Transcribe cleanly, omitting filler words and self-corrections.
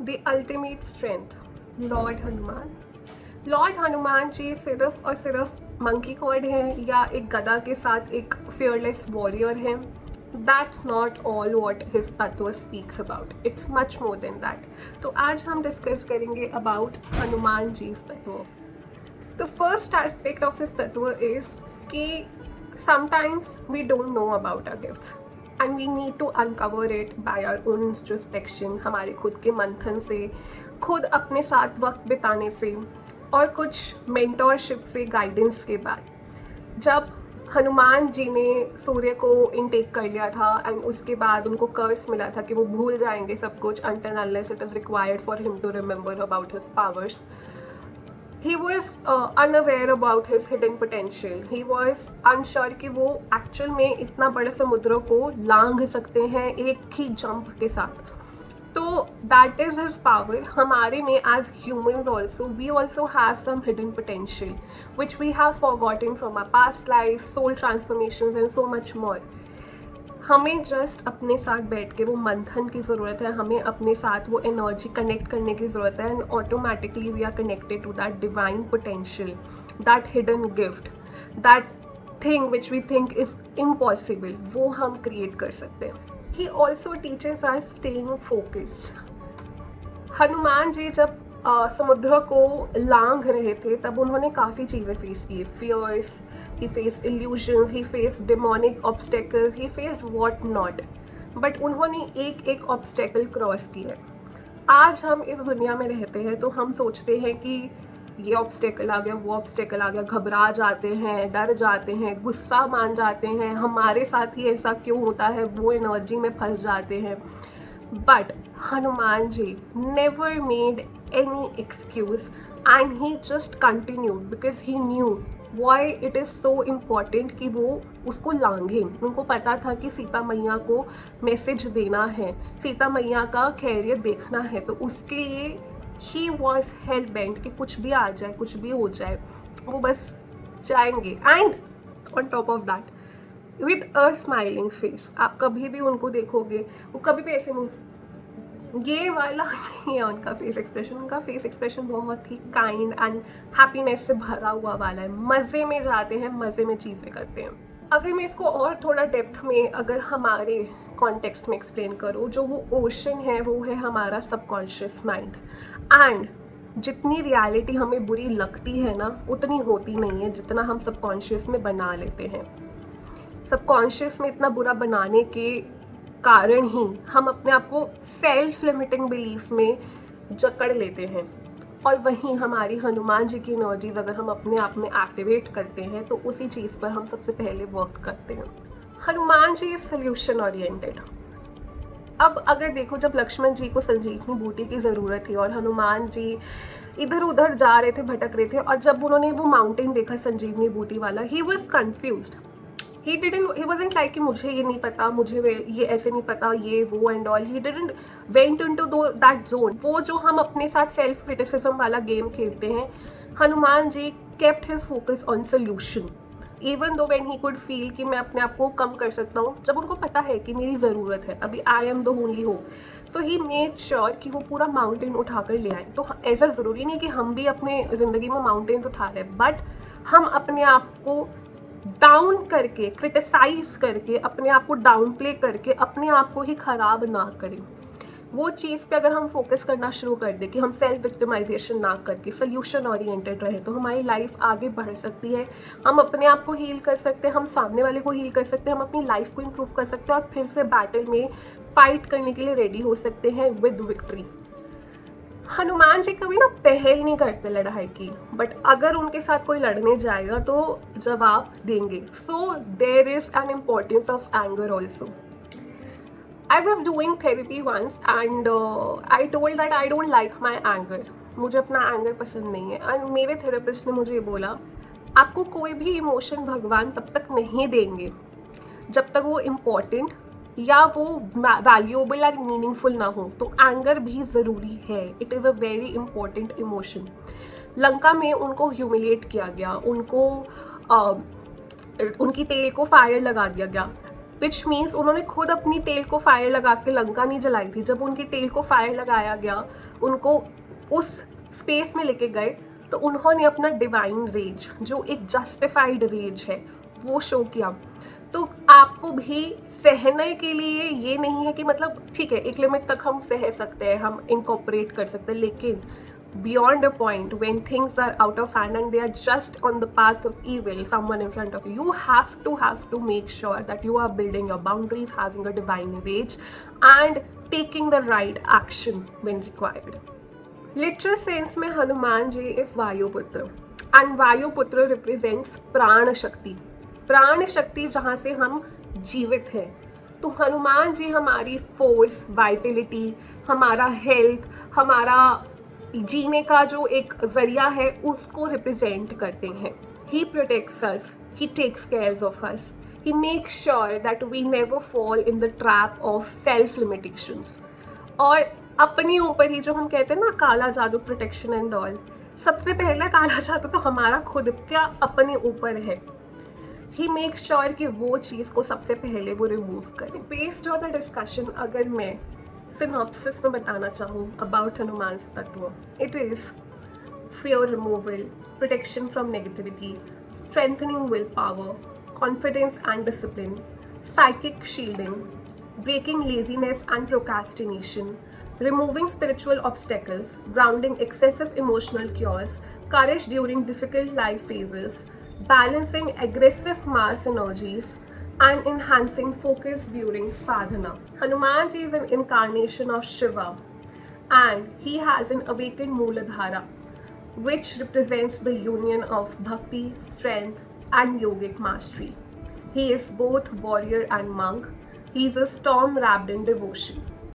The ultimate strength, lord Hanuman. Lord Hanuman ji सिर्फ और सिर्फ मंकी गॉड हैं या एक गदा के साथ एक फियरलेस वॉरियर हैं? That's not all what his tattva speaks about, it's much more than that. तो आज हम डिस्कस करेंगे अबाउट हनुमान जी तत्व। The first aspect of his tattva is कि sometimes we don't know about our gifts and we need to uncover it by our own introspection, हमारे खुद के मंथन से, खुद अपने साथ वक्त बिताने से और कुछ मेंटोरशिप से, गाइडेंस के बाद। जब हनुमान जी ने सूर्य को इनटेक कर लिया था एंड उसके बाद उनको कर्स मिला था कि वो भूल जाएंगे सब कुछ until unless it is required for him to remember about his powers. He was unaware about his hidden potential. He was unsure कि वो एक्चुअल में इतना बड़े समुद्र को लांघ सकते हैं एक ही जंप के साथ। तो दैट इज हिज पावर। हमारे में as humans also we also have some hidden potential which we have forgotten from our past life, soul transformations and so much more. हमें जस्ट अपने साथ बैठ के वो मंथन की ज़रूरत है, हमें अपने साथ वो एनर्जी कनेक्ट करने की ज़रूरत है and automatically we are connected to that divine potential, that hidden gift, that thing which we think is impossible, वो हम क्रिएट कर सकते हैं। He also teaches are staying focused. Hanuman ji जब समुद्र को लांघ रहे थे तब उन्होंने काफ़ी चीज़ें फेस की, fears, he faced illusions, he faced demonic obstacles, he faced what not, but उन्होंने एक एक ऑब्स्टेकल क्रॉस किया। आज हम इस दुनिया में रहते हैं तो हम सोचते हैं कि ये ऑब्स्टेकल आ गया, वो ऑब्स्टेकल आ गया, घबरा जाते हैं, डर जाते हैं, गुस्सा मान जाते हैं, हमारे साथ ही ऐसा क्यों होता है, वो एनर्जी में फंस जाते हैं। But Hanuman ji never made any excuse and he just continued because he knew why it is so important कि वो उसको लांघें। उनको पता था कि सीता मैया को मैसेज देना है, सीता मैया का खैरियत देखना है, तो उसके लिए ही वॉज हेल्प बेंट कि कुछ भी आ जाए, कुछ भी हो जाए, वो बस जाएंगे। And on top of that with a smiling face. आप कभी भी उनको देखोगे वो कभी भी ऐसे नहीं, ये वाला नहीं है उनका फेस एक्सप्रेशन। उनका फेस एक्सप्रेशन बहुत ही काइंड एंड हैप्पीनेस से भरा हुआ वाला है। मज़े में जाते हैं, मज़े में चीज़ें करते हैं। अगर मैं इसको और थोड़ा डेप्थ में अगर हमारे कॉन्टेक्स्ट में एक्सप्लेन करूँ, जो वो ओशन है वो है हमारा सबकॉन्शियस माइंड। एंड जितनी रियलिटी हमें बुरी लगती है ना उतनी होती नहीं है जितना हम सबकॉन्शियस में बना लेते हैं। सबकॉन्शियस में इतना बुरा बनाने के कारण ही हम अपने आप को सेल्फ लिमिटिंग बिलीफ में जकड़ लेते हैं। और वहीं हमारी हनुमान जी की एनर्जीज अगर हम अपने आप में एक्टिवेट करते हैं तो उसी चीज़ पर हम सबसे पहले वर्क करते हैं। Hanuman ji is solution oriented. अब अगर देखो, जब लक्ष्मण जी को संजीवनी बूटी की ज़रूरत थी और हनुमान जी इधर उधर जा रहे थे, भटक रहे थे, और जब उन्होंने वो माउंटेन देखा संजीवनी बूटी वाला, he was confused. he wasn't like कि मुझे ये नहीं पता, मुझे ये ऐसे नहीं पता, ये वो and all. he didn't went into that zone। वो जो हम अपने साथ सेल्फ क्रिटिसिज्म वाला गेम खेलते हैं, Hanuman ji kept his focus on solution even though when he could feel कि मैं अपने आप को कम कर सकता हूँ, जब उनको पता है कि मेरी ज़रूरत है, अभी I am the only hope, so he made sure कि वो पूरा माउंटेन उठाकर ले आए। तो ऐसा ज़रूरी नहीं कि हम भी अपने ज़िंदगी में माउंटेन्स उठा रहे हैं, बट हम अपने आप को डाउन करके, क्रिटिसाइज करके, अपने आप को डाउन प्ले करके अपने आप को ही ख़राब ना करें। वो चीज़ पे अगर हम फोकस करना शुरू कर दें कि हम सेल्फ विक्टिमाइजेशन ना करके सोल्यूशन ओरिएंटेड रहे, तो हमारी लाइफ आगे बढ़ सकती है। हम अपने आप को हील कर सकते हैं, हम सामने वाले को हील कर सकते हैं, हम अपनी लाइफ को इम्प्रूव कर सकते हैं और फिर से बैटल में फाइट करने के लिए रेडी हो सकते हैं विद विक्ट्री। हनुमान जी कभी ना पहल नहीं करते लड़ाई की, बट अगर उनके साथ कोई लड़ने जाएगा तो जवाब देंगे। So there is an importance of anger also. I was doing therapy once and I told that I don't like my anger. मुझे अपना एंगर पसंद नहीं है। एंड मेरे थेरेपिस्ट ने मुझे ये बोला, आपको कोई भी इमोशन भगवान तब तक नहीं देंगे जब तक वो इम्पॉर्टेंट या वो वैल्यूएबल और मीनिंगफुल ना हो। तो एंगर भी ज़रूरी है, it is a very important emotion. Lanka में उनको ह्यूमिलेट किया गया, उनको उनकी टेल को फायर लगा दिया गया, विच मीन्स उन्होंने खुद अपनी टेल को फायर लगा के लंका नहीं जलाई थी। जब उनकी टेल को फायर लगाया गया, उनको उस स्पेस में लेके गए, तो उन्होंने अपना डिवाइन रेज, जो एक जस्टिफाइड रेज है, वो शो किया। तो आपको भी सहने के लिए ये नहीं है कि मतलब ठीक है एक लिमिट तक हम सह सकते हैं, हम इनकॉपरेट कर सकते हैं, लेकिन beyond a point when things are out of hand and they are just on the path of evil, someone in front of you, you have to make sure that you are building your boundaries, having a divine rage and taking the right action when required. Literal sense में Hanuman ji is वायुपुत्र and वायुपुत्र represents प्राण शक्ति, प्राण शक्ति जहाँ से हम जीवित हैं। तो हनुमान जी हमारी फोर्स, वाइटलिटी, हमारा हेल्थ, हमारा जीने का जो एक जरिया है उसको रिप्रेजेंट करते हैं। He protects us, he takes care of us, he make sure that we never fall in the trap of self limitations. और अपने ऊपर ही जो हम कहते हैं ना काला जादू, प्रोटेक्शन एंड ऑल, सबसे पहला काला जादू तो हमारा खुद का अपने ऊपर है। ही मेक श्योर कि वो चीज़ को सबसे पहले वो रिमूव करे। बेस्ड ऑन द डिस्कशन अगर मैं सिनॉप्सिस में बताना चाहूँ अबाउट हनुमान तत्व, it is fear removal, protection from negativity, strengthening willpower, confidence and discipline, psychic shielding, breaking laziness and procrastination, removing spiritual obstacles, grounding excessive emotional chaos, courage during difficult life phases, balancing aggressive Mars energies, and enhancing focus during sadhana. Hanuman ji is an incarnation of Shiva and he has an awakened Mooladhara, which represents the union of bhakti, strength and yogic mastery. He is both warrior and monk. He is a storm wrapped in devotion.